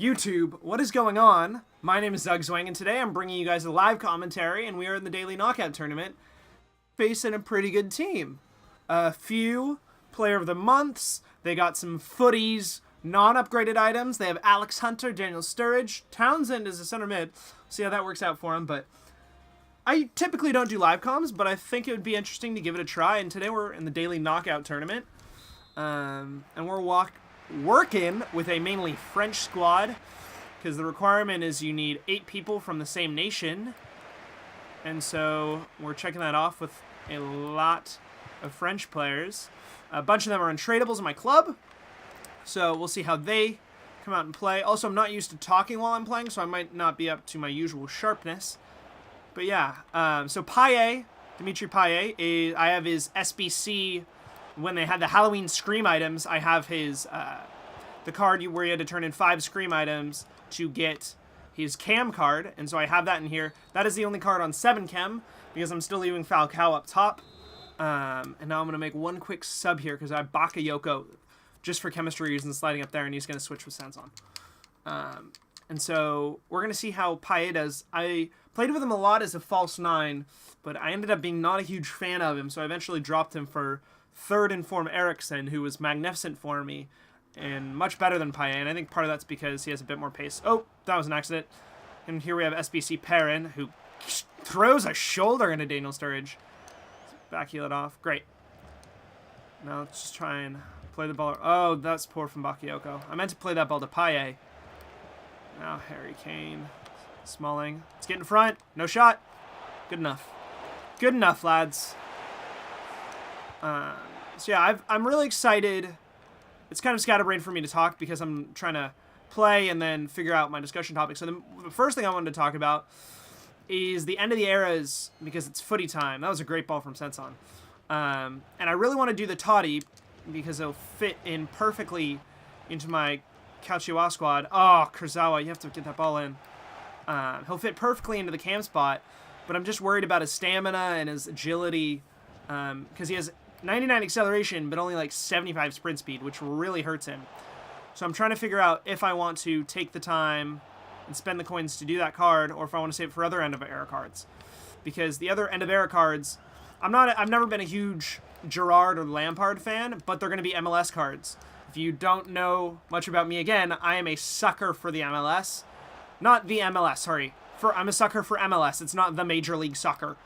YouTube, what is going on? My name is Zugzwanging, and today I'm bringing you guys a live commentary, and we are in the Daily Knockout Tournament, facing a pretty good team. A few Player of the Months, they got some footies, non-upgraded items. They have Alex Hunter, Daniel Sturridge, Townsend is a center mid. See how that works out for him, but I typically don't do live comms, but I think it would be interesting to give it a try, and today we're in the Daily Knockout Tournament, and we're working with a mainly French squad, because the requirement is you need 8 people from the same nation, and so we're checking that off with a lot of French players. A bunch of them are untradables in my club, so we'll see how they come out and play. Also, I'm not used to talking while I'm playing, so I might not be up to my usual sharpness. But yeah, so Payet, Dimitri Payet, I have his SBC. When they had the Halloween Scream items, I have his, the card where you had to turn in 5 Scream items to get his Cam card, and so I have that in here. That is the only card on 7 Chem, because I'm still leaving Falcao up top. And now I'm going to make one quick sub here, because I have Bakayoko, just for chemistry reasons, sliding up there, and he's going to switch with Sanson. And so we're going to see how Payet does. I played with him a lot as a false 9, but I ended up being not a huge fan of him, so I eventually dropped him for 3rd in form Eriksson, who was magnificent for me and much better than Payet, and I think part of that's because he has a bit more pace. Oh, that was an accident. And here we have SBC Perrin, who throws a shoulder into Daniel Sturridge. Back heel it off. Great. Now let's just try and play the ball. Oh, that's poor from Bakayoko. I meant to play that ball to Payet. Now Harry Kane. Smalling. Let's get in front. No shot. Good enough. Good enough, lads. So yeah, I'm really excited. It's kind of scatterbrained for me to talk because I'm trying to play and then figure out my discussion topics. So the first thing I wanted to talk about is the end of the eras, because it's footy time. That was a great ball from Sanson. And I really want to do the toddy because it'll fit in perfectly into my Calcio squad. Oh, Kurzawa, you have to get that ball in. He'll fit perfectly into the cam spot, but I'm just worried about his stamina and his agility, because he has 99 acceleration, but only like 75 sprint speed, which really hurts him. So I'm trying to figure out if I want to take the time and spend the coins to do that card, or if I want to save it for other end of era cards. Because the other end of era cards, I've never been a huge Gerrard or Lampard fan, but they're going to be MLS cards. If you don't know much about me, again, I am a sucker for the MLS. Not the MLS, sorry. I'm a sucker for MLS. It's not the Major League Soccer.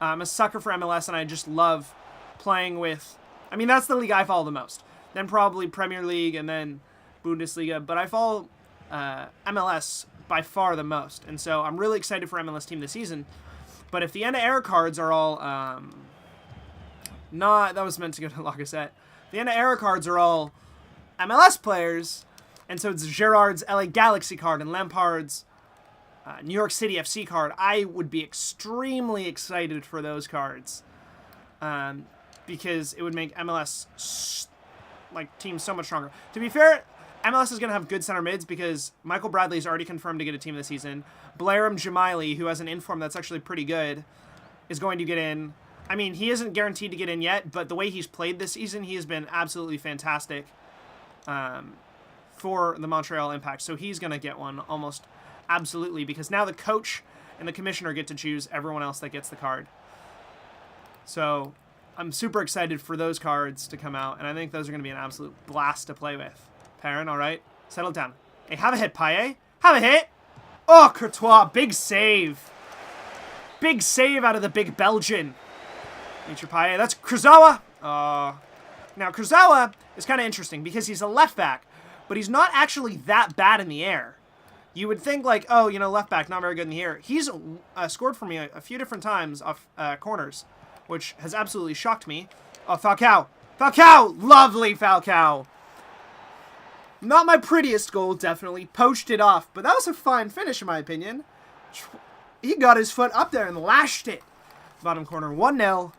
I'm a sucker for MLS, and I just love playing with... I mean, that's the league I follow the most. Then probably Premier League, and then Bundesliga. But I follow MLS by far the most. And so I'm really excited for MLS team this season. But if the end of era cards are all... that was meant to go to Lacazette. The end of era cards are all MLS players, and so it's Gerrard's LA Galaxy card and Lampard's New York City FC card. I would be extremely excited for those cards, because it would make MLS teams so much stronger. To be fair, MLS is going to have good center mids because Michael Bradley is already confirmed to get a team this season. Blairam Jamaili, who has an inform that's actually pretty good, is going to get in. I mean, he isn't guaranteed to get in yet, but the way he's played this season, he has been absolutely fantastic for the Montreal Impact. So he's going to get one almost absolutely, because now the coach and the commissioner get to choose everyone else that gets the card. So I'm super excited for those cards to come out, and I think those are going to be an absolute blast to play with. Perrin, all right. Settle down. Hey, have a hit, Payet. Have a hit. Oh, Courtois. Big save. Big save out of the big Belgian. Nature Payet. That's Kurzawa. Now, Kurzawa is kind of interesting because he's a left back, but he's not actually that bad in the air. You would think, like, oh, you know, left back, not very good in the air. He's scored for me a few different times off corners, which has absolutely shocked me. Oh, Falcao. Falcao! Lovely Falcao. Not my prettiest goal, definitely. Poached it off, but that was a fine finish, in my opinion. He got his foot up there and lashed it. Bottom corner, 1-0.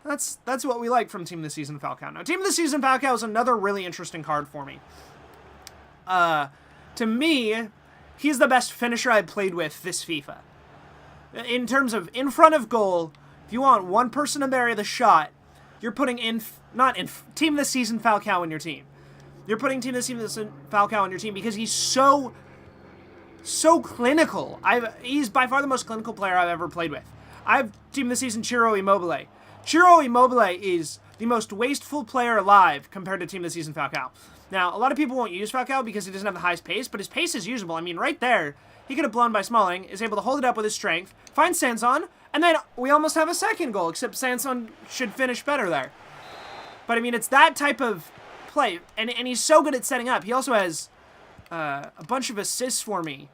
That's what we like from Team of the Season Falcao. Now, Team of the Season Falcao is another really interesting card for me. To me, he's the best finisher I've played with this FIFA. In terms of in front of goal, if you want one person to bury the shot, you're putting Team of the Season Falcao in your team. You're putting Team of the Season Falcao on your team because he's so clinical. He's by far the most clinical player I've ever played with. I've Team of the Season Ciro Immobile. Ciro Immobile is the most wasteful player alive compared to Team of the Season Falcao. Now, a lot of people won't use Falcao because he doesn't have the highest pace, but his pace is usable. I mean, right there, he could have blown by Smalling, is able to hold it up with his strength, finds Sanson, and then we almost have a second goal, except Sanson should finish better there. But, I mean, it's that type of play, and he's so good at setting up. He also has a bunch of assists for me.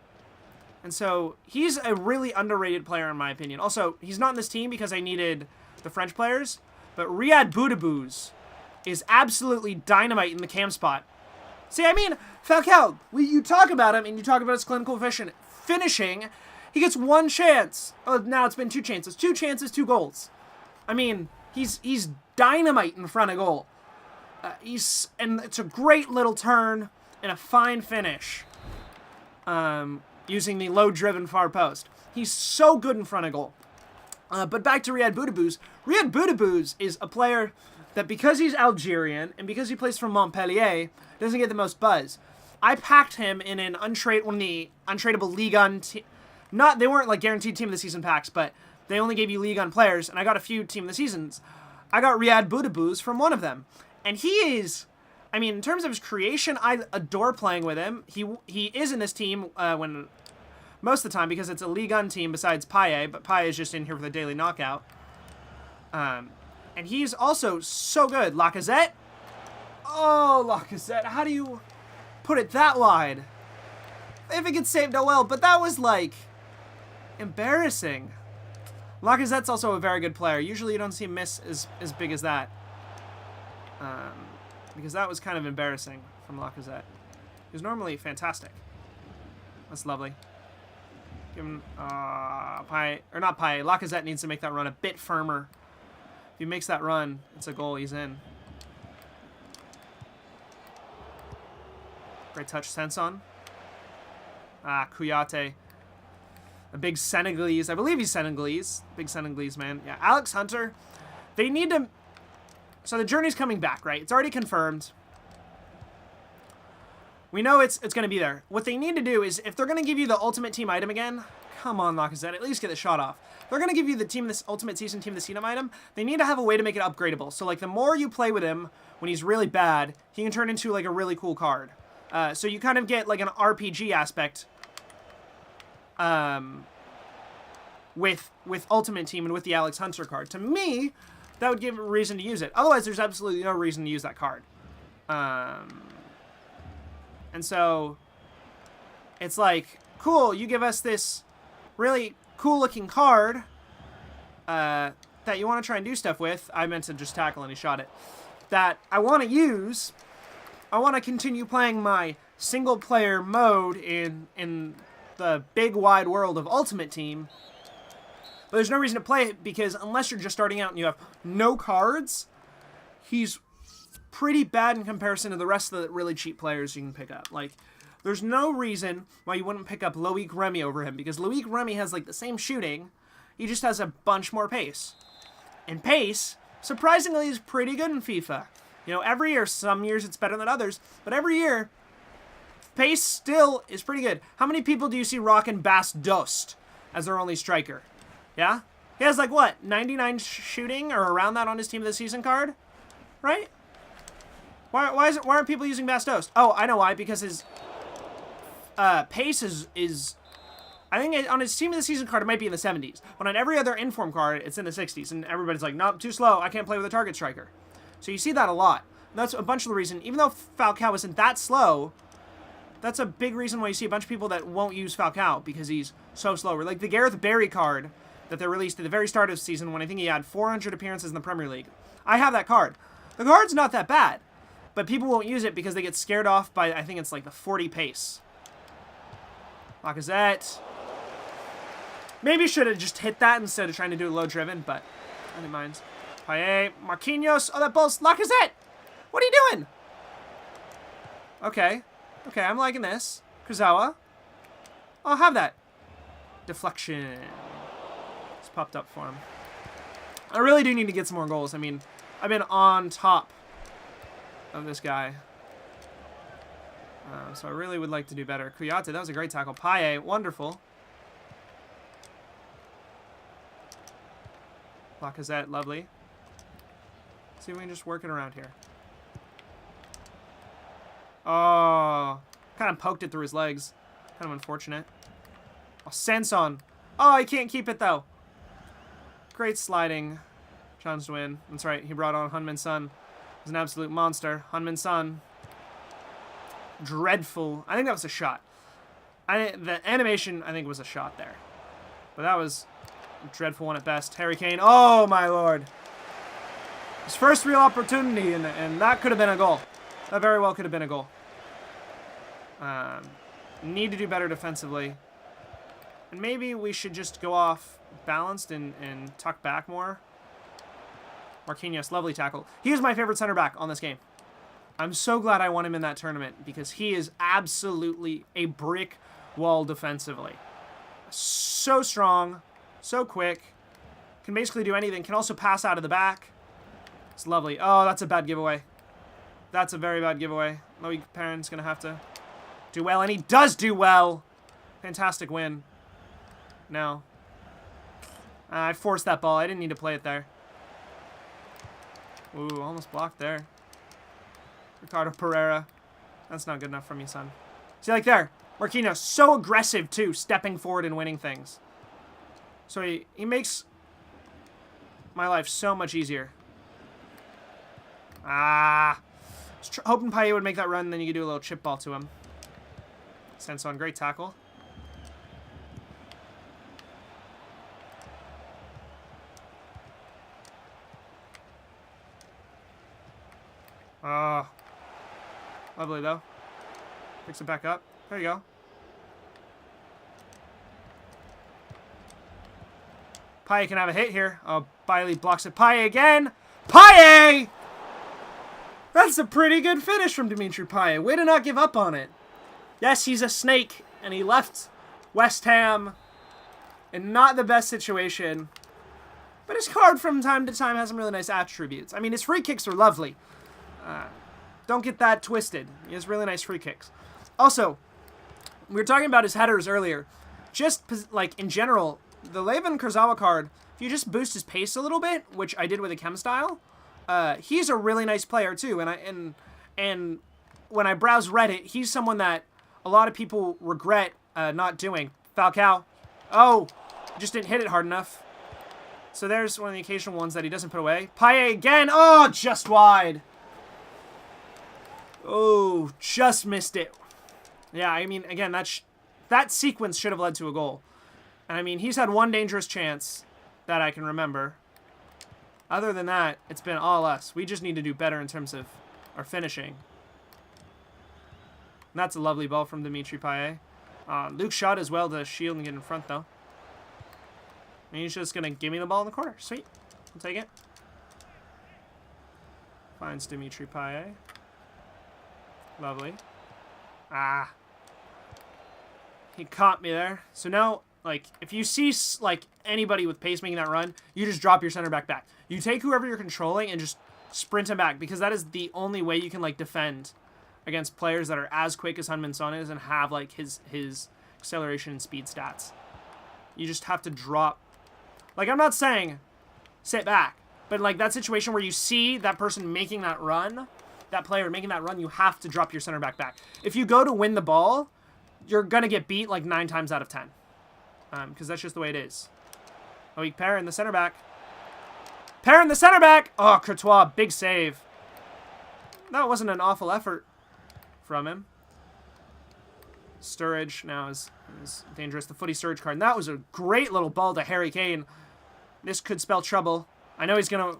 And so, he's a really underrated player in my opinion. Also, he's not in this team because I needed the French players, but Riyad Boudebouz is absolutely dynamite in the cam spot. See, I mean, Falcao, you talk about him, and you talk about his clinical finishing. He gets one chance. Oh, now it's been 2 chances. 2 chances, 2 goals. I mean, he's dynamite in front of goal. And it's a great little turn and a fine finish. Using the low-driven far post. He's so good in front of goal. But back to Riyad Boudebouz. Riyad Boudebouz is a player that because he's Algerian and because he plays for Montpellier, doesn't get the most buzz. I packed him in one of the untradeable Ligue 1 they weren't like guaranteed Team of the Season packs, but they only gave you Ligue 1 players, and I got a few Team of the Seasons. I got Riyad Boudebouz from one of them. And he is, I mean, in terms of his creation, I adore playing with him. He is in this team most of the time because it's a Ligue 1 team besides Payet, but Payet is just in here for the daily knockout. And he's also so good. Lacazette. Oh, Lacazette. How do you put it that wide? If it gets saved, oh well. But that was, like, embarrassing. Lacazette's also a very good player. Usually you don't see him miss as big as that. Because that was kind of embarrassing from Lacazette. He's normally fantastic. That's lovely. Give him, Lacazette needs to make that run a bit firmer. If he makes that run, it's a goal. He's in. Great touch, Sanson. Kouyaté. A big Senegalese. I believe he's Senegalese. Big Senegalese man. Yeah, Alex Hunter. They need to... So the journey's coming back, right? It's already confirmed. We know it's going to be there. What they need to do is, if they're going to give you the Ultimate Team item again, come on, Lacazette, at least get the shot off. If they're going to give you the Ultimate Season Team of the Season item, they need to have a way to make it upgradable. So, like, the more you play with him when he's really bad, he can turn into, like, a really cool card. So you kind of get, like, an RPG aspect with Ultimate Team and with the Alex Hunter card. To me, that would give a reason to use it. Otherwise, there's absolutely no reason to use that card. And so, it's like, cool, you give us this really cool-looking card that you want to try and do stuff with. I meant to just tackle and he shot it. That I want to use. I want to continue playing my single-player mode in the big, wide world of Ultimate Team. But there's no reason to play it because unless you're just starting out and you have no cards, he's pretty bad in comparison to the rest of the really cheap players you can pick up. Like, there's no reason why you wouldn't pick up Loic Remy over him because Loic Remy has, like, the same shooting. He just has a bunch more pace. And pace, surprisingly, is pretty good in FIFA. You know, every year, some years it's better than others, but every year, pace still is pretty good. How many people do you see rocking Bas Dost as their only striker? Yeah? He has, like, what, 99 shooting or around that on his Team of the Season card? Right? Why aren't people using Bas Dost? Oh, I know why, because his pace is I think on his Team of the Season card, it might be in the 70s. But on every other inform card, it's in the 60s. And everybody's like, nope, too slow. I can't play with a target striker. So you see that a lot. And that's a bunch of the reason. Even though Falcao isn't that slow, that's a big reason why you see a bunch of people that won't use Falcao because he's so slow. Like the Gareth Barry card that they released at the very start of the season when I think he had 400 appearances in the Premier League. I have that card. The card's not that bad. But people won't use it because they get scared off by, I think it's like the 40 pace. Lacazette. Maybe should have just hit that instead of trying to do it low driven, but I didn't mind. Payet, Marquinhos. Oh, that ball's Lacazette. What are you doing? Okay. Okay, I'm liking this. Kurzawa. I'll have that. Deflection. It's popped up for him. I really do need to get some more goals. I mean, I've been on top of this guy. So I really would like to do better. Kuyate, that was a great tackle. Paye, wonderful. Lacazette, lovely. Let's see if we can just work it around here. Oh, kind of poked it through his legs. Kind of unfortunate. Oh, Sanson. Oh, he can't keep it, though. Great sliding. Chance to win. That's right, he brought on Heung-min Son. He's an absolute monster. Heung-min Son. Dreadful. I think that was a shot. The animation, I think, was a shot there. But that was a dreadful one at best. Harry Kane. Oh, my lord. His first real opportunity, and that could have been a goal. That very well could have been a goal. Need to do better defensively. And maybe we should just go off balanced and tuck back more. Marquinhos, lovely tackle. He is my favorite center back on this game. I'm so glad I won him in that tournament because he is absolutely a brick wall defensively. So strong, so quick, can basically do anything, can also pass out of the back. It's lovely. Oh, that's a bad giveaway. That's a very bad giveaway. Loic Perrin's going to have to do well, and he does do well. Fantastic win. No. I forced that ball. I didn't need to play it there. Ooh, almost blocked there. Ricardo Pereira. That's not good enough from you, son. See, like there. Marquinhos, so aggressive, too, stepping forward and winning things. So he makes my life so much easier. Ah. I was hoping Payet would make that run, and then you could do a little chip ball to him. Sanson, great tackle. Oh. Lovely, though. Picks it back up. There you go. Payet can have a hit here. Oh, Bailey blocks it. Payet again. Payet! That's a pretty good finish from Dimitri Payet. Way to not give up on it. Yes, he's a snake, and he left West Ham in not the best situation. But his card from time to time has some really nice attributes. I mean, his free kicks are lovely. Don't get that twisted. He has really nice free kicks. Also, we were talking about his headers earlier. Just, like, in general, the Levin Kurzawa card, if you just boost his pace a little bit, which I did with a chem style, he's a really nice player, too. And when I browse Reddit, he's someone that a lot of people regret not doing. Falcao. Oh, just didn't hit it hard enough. So there's one of the occasional ones that he doesn't put away. Payet again. Oh, just wide. Oh, just missed it. Yeah, I mean, again, that sequence should have led to a goal. And I mean, he's had one dangerous chance that I can remember. Other than that, it's been all us. We just need to do better in terms of our finishing. And that's a lovely ball from Dimitri Payet. Luke shot as well to shield and get in front, though. And he's just going to give me the ball in the corner. Sweet. I'll take it. Finds Dimitri Payet. Lovely. Ah. He caught me there. So now, like, if you see, like, anybody with pace making that run, you just drop your center back. You take whoever you're controlling and just sprint him back, because that is the only way you can, like, defend against players that are as quick as Heung-min Son is and have, like, his acceleration and speed stats. You just have to drop. Like, I'm not saying sit back, but, like, that situation where you see that person making that run, that player making that run, you have to drop your center back. If you go to win the ball, you're going to get beat like 9 times out of 10. Because that's just the way it is. Loic Perrin, the center back. Perrin, the center back! Oh, Courtois, big save. That wasn't an awful effort from him. Sturridge now is dangerous. The footy Sturridge card. And that was a great little ball to Harry Kane. This could spell trouble. I know he's going to...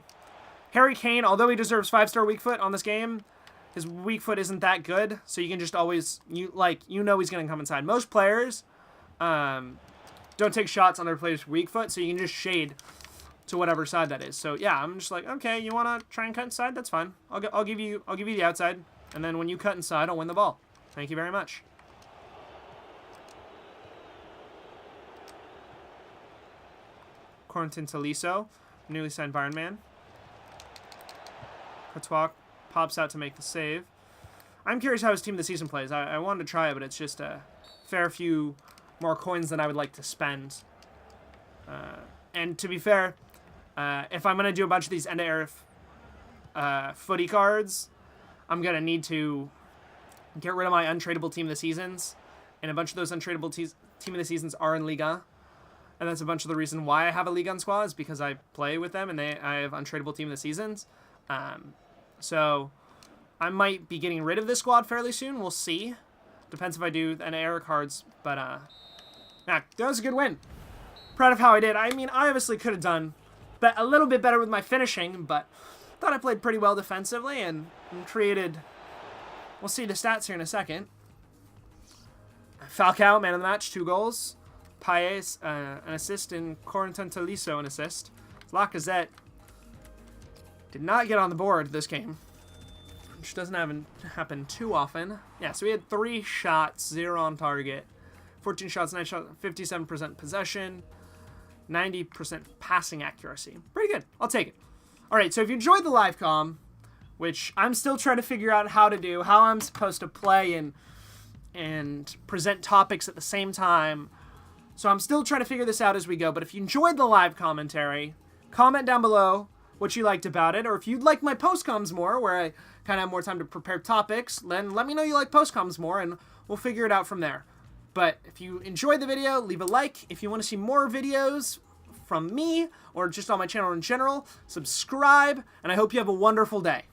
Harry Kane, although he deserves 5-star weak foot on this game, his weak foot isn't that good, so you can just always, you know he's going to come inside. Most players don't take shots on their player's weak foot, so you can just shade to whatever side that is. So yeah, I'm just like, okay, you want to try and cut inside? That's fine. I'll give you the outside, and then when you cut inside, I'll win the ball. Thank you very much. Corentin Tolisso, newly signed Bayern man. Courtois pops out to make the save. I'm curious how his team of the season plays. I wanted to try it, but it's just a fair few more coins than I would like to spend. And to be fair, if I'm going to do a bunch of these end-of-era footy cards, I'm going to need to get rid of my untradeable team of the seasons. And a bunch of those untradeable team of the seasons are in Liga. And that's a bunch of the reason why I have a Liga on squad is because I play with them and I have untradeable team of the seasons. So I might be getting rid of this squad fairly soon. We'll see. Depends if I do an era cards. But that was a good win. Proud of how I did. I mean, I obviously could have done a little bit better with my finishing, but thought I played pretty well defensively and created... We'll see the stats here in a second. Falcao, man of the match, 2 goals. Paez, an assist, and Corentin Tolisso, an assist. Lacazette did not get on the board this game, which doesn't happen too often. Yeah, so we had 3 shots, 0 on target. 14 shots, 9 shots, 57% possession, 90% passing accuracy. Pretty good. I'll take it. All right, so if you enjoyed the live comm, which I'm still trying to figure out how to do, how I'm supposed to play and present topics at the same time. So I'm still trying to figure this out as we go. But if you enjoyed the live commentary, comment down below what you liked about it. Or if you'd like my post-comms more, where I kind of have more time to prepare topics, then let me know you like post-comms more, and we'll figure it out from there. But if you enjoyed the video, leave a like. If you want to see more videos from me, or just on my channel in general, subscribe, and I hope you have a wonderful day.